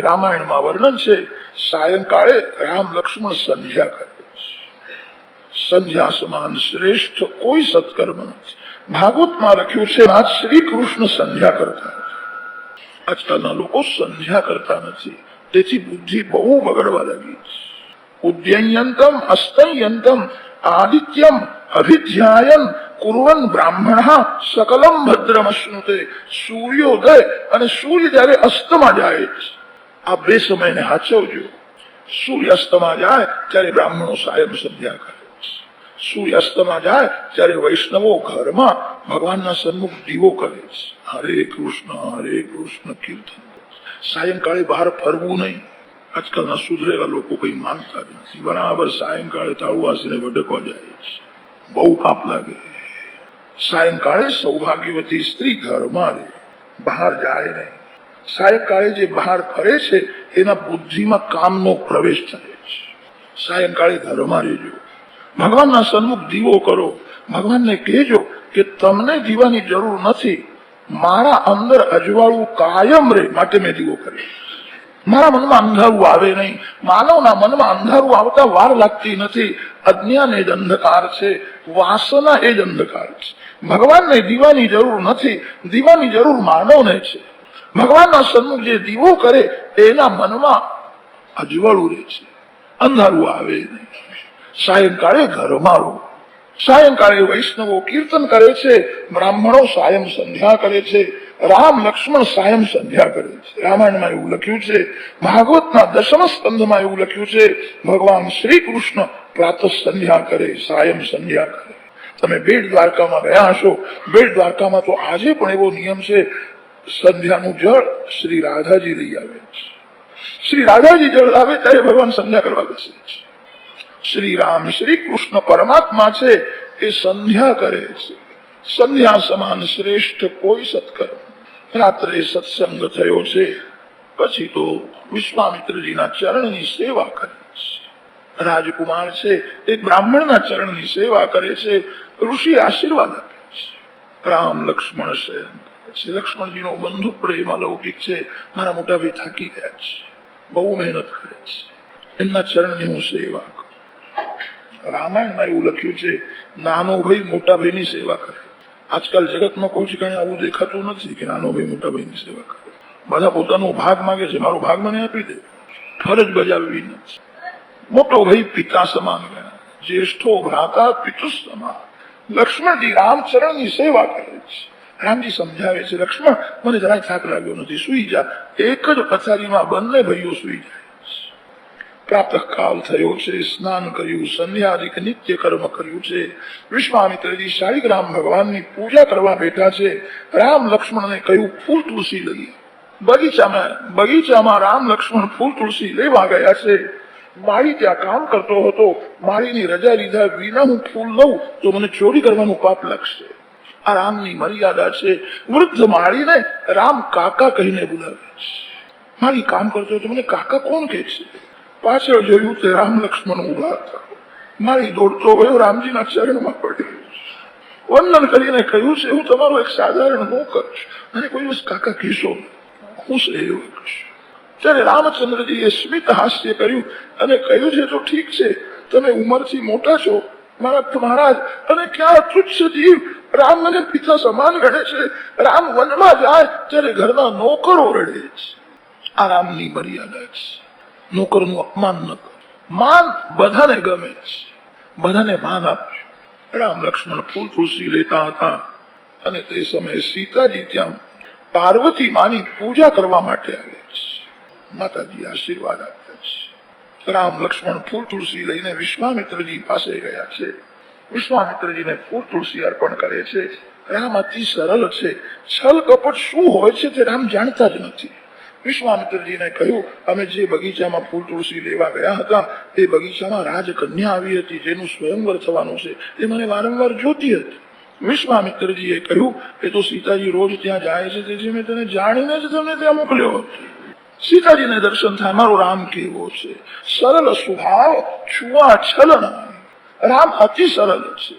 રામાયણમાં વર્ણન છે, સાયંકાળે રામ લક્ષ્મણ સંધ્યા કરે છે. સંધ્યા સમાન શ્રેષ્ઠ કોઈ સત્કર્મ નથી. ભાગવતમાં લખ્યું છે, આજ શ્રી કૃષ્ણ સંધ્યા કરતા. આજકાલના લોકો સંધ્યા કરતા નથી, તેથી બુદ્ધિ બહુ બગડવા લાગી છે. ઉદ્યયંતમ અસ્તયંતમ આદિત્યમ અભિધ્યાયન કુર્વન બ્રાહ્મણ સકલમ ભદ્રમશ્નુતે. સૂર્યોદય અને સૂર્ય જયારે અસ્તમાં જાય છે, આ બે સમયને હાચવજો. સૂર્ય અસ્તમાં જાય ત્યારે બ્રાહ્મણો સાયં સંધ્યા કરે છે. સૂર્ય અસ્તમાં જાય ત્યારે વૈષ્ણવો ઘરમાં ભગવાનના સન્મુખ દીવો કરે છે. હરે કૃષ્ણ કીર્તન. સાયંકાળે બહાર ફરવું નહીં. આજકાલના સુધરેલા લોકો કઈ માનતા જ નથી. બરાબર સાયંકાળે તાળુવાસીને વડકવા જાય છે, બહુ પાપ લાગે. સાયંકાળે સૌભાગ્યવતી સ્ત્રી ઘરમાં રહે, બહાર જાય નહીં. સાયંકાળે જે બહાર ફરે છે એના બુદ્ધિમાં કામનો પ્રવેશ થાય છે. સાયંકાળે ઘરમાં રહેજો, ભગવાનના સન્મુખ દીવો કરો. ભગવાનને કહેજો કે તમને દીવાની જરૂર નથી, મારા અંદર અજવાળું કાયમ રહે માટે મેં દીવો કર્યો. મારા મનમાં અંધારું આવે નહીં. માનવના મનમાં અંધારું આવતા વાર લાગતી નથી. અજ્ઞાન એ જ અંધકાર છે, વાસના એ જ અંધકાર છે. ભગવાનને દીવાની જરૂર નથી, દીવાની જરૂર માનવને છે. ભગવાનના સન્મુખ જે દીવો કરે એના મનમાં અજવાળું રહે છે, અંધારું આવે નહીં. સાયંકાળે ઘરમાં રહો. સાયંકાળે વૈષ્ણવો કીર્તન કરે છે, બ્રાહ્મણો સાયં સંધ્યા કરે છે, રામ લક્ષ્મણ સાયં સંધ્યા કરે છે. રામાયણમાં એવું લખ્યું છે, ભાગવતના દશમ સ્કંધમાં એવું લખ્યું છે, ભગવાન શ્રી કૃષ્ણ પ્રાતઃ સંધ્યા કરે, સાયં સંધ્યા કરે. તમે બેટ દ્વારકામાં ગયા હશો. બેટ દ્વારકામાં તો આજે પણ એવો નિયમ છે, સંધ્યાનું જળ શ્રી રાધાજી લઈ આવે છે. શ્રી રાધાજી જળ લાવે ત્યારે ભગવાન સંધ્યા કરવા બેસે છે. શ્રી રામ શ્રી કૃષ્ણ પરમાત્મા છે, એ સંધ્યા કરે છે. સંધ્યા સમાન શ્રેષ્ઠ કોઈ સત્કર્મ. રાત્રે સત્સંગ થયો છે, પછી તો વિશ્વામિત્રજીના ચરણની સેવા કરે છે. રાજકુમાર છે એ બ્રાહ્મણના ચરણની સેવા કરે છે. ઋષિ આશીર્વાદ આપે છે. રામ લક્ષ્મણ છે. લક્ષ્મણજીનો બંધુ પ્રેમ અલૌકિક છે. મારા મોટા ભાઈ થાકી ગયા છે, બહુ મહેનત કરે છે, એમના ચરણની હું સેવા કરું. રામાયણમાં એવું લખ્યું છે, નાનો ભાઈ મોટા ભાઈની સેવા કરે. આજકાલ જગતમાં કોઈ ઠેકાણે આવું દેખાતું નથી કે નાનો ભાઈ મોટા ભાઈની સેવા કરે. બધા પોતાનો ભાગ માંગે છે, મારો ભાગ મને આપી દે. ફરજ બજાવવી નથી. મોટો ભાઈ પિતા સમાન ગયા, જ્યેષ્ઠો ભ્રાતા પિતૃ સમાન. લક્ષ્મણજી રામચરણની સેવા કરે છે. રામજી સમજાવે છે, લક્ષ્મણ મને જરાય થાક લાગ્યો નથી, સુઈ જા. એક જ પથારીમાં બંને ભાઈઓ સુઈ જાય. પ્રાતઃ કાળ થયો છે, સ્નાન કર્યું, સંધ્યાદિક નિત્ય કર્મ કર્યું છે. વિશ્વામિત્રજી શાલિગ્રામ ભગવાનની પૂજા કરવા બેઠા છે. રામ લક્ષ્મણને કહ્યું, ફૂલ તુલસી લઈએ. બગીચામાં રામ લક્ષ્મણ ફૂલ તુલસી લેવા ગયા છે. માળી ત્યાં કામ કરતો હતો. માળીની રજા લીધા વિના હું ફૂલ લઉં તો મને ચોરી કરવાનું પાપ લાગશે. આ રામની મર્યાદા છે. વૃદ્ધ માળીને રામ કાકા કહીને બોલાવે છે. માળી કામ કરતો હતો, મને કાકા કોણ કહે છે? પાછળ જોયું તે રામ લક્ષ્મણ ઉભા હતા. મારી દોડતો ગયો, રામજીના ચરણમાં પડ્યો, વંદન કરીને કહ્યું છે, હું તમારો એક સાધારણ નોકર છું, અને કોઈ દિવસ કાકા કહેશો હું સેવક છું. ત્યારે રામચંદ્રજીએ સ્મિત હાસ્ય કર્યું અને કહ્યું છે, તો ઠીક છે, તમે ઉંમરથી મોટા છો મારા મહારાજ, અને ક્યાં તુચ્છ જીવ રામ મને પિતા સમાન ગણે છે. રામ વનમાં જાય ત્યારે ઘરના નોકરો રડે છે. આ રામની મર્યાદા છે. નોકરનું અપમાન ન કરો. માન બધાને ગમે છે, બધાને માન આપજો. રામ લક્ષ્મણ ફૂલ તુલસી લેતા હતા અને તે સમયે સીતાજી ત્યાં પાર્વતી માની પૂજા કરવા માટે આવે છે. માતાજી આશીર્વાદ આપ્યા છે. રામ લક્ષ્મણ ફૂલ તુલસી લઈને વિશ્વામિત્રજી પાસે ગયા છે. વિશ્વામિત્રજીને ફૂલ તુલસી અર્પણ કરે છે. રામ અતિ સરળ છે. છલ કપટ શું હોય છે તે રામ જાણતા જ નથી. વિશ્વામિત્રજીને કહ્યું, અમે જે બગીચામાં ફૂલ તુલસી લેવા ગયા હતા એ બગીચામાં રાજકન્યા આવી હતી, જેનું સ્વયંવર થવાનું છે, એ મને વારંવાર જોતી હતી. વિશ્વામિત્રજીએ કહ્યું, એ તો સીતાજી રોજ ત્યાં જાય છે, તેથી મેં તેને જાણીને જ તમને ત્યાં મોકલ્યો. સીતાજીને દર્શન થાય. મારો રામ કેવો છે? સરળ સ્વભાવ, છુઆ છલ નહીં. રામ અતિ સરળ છે.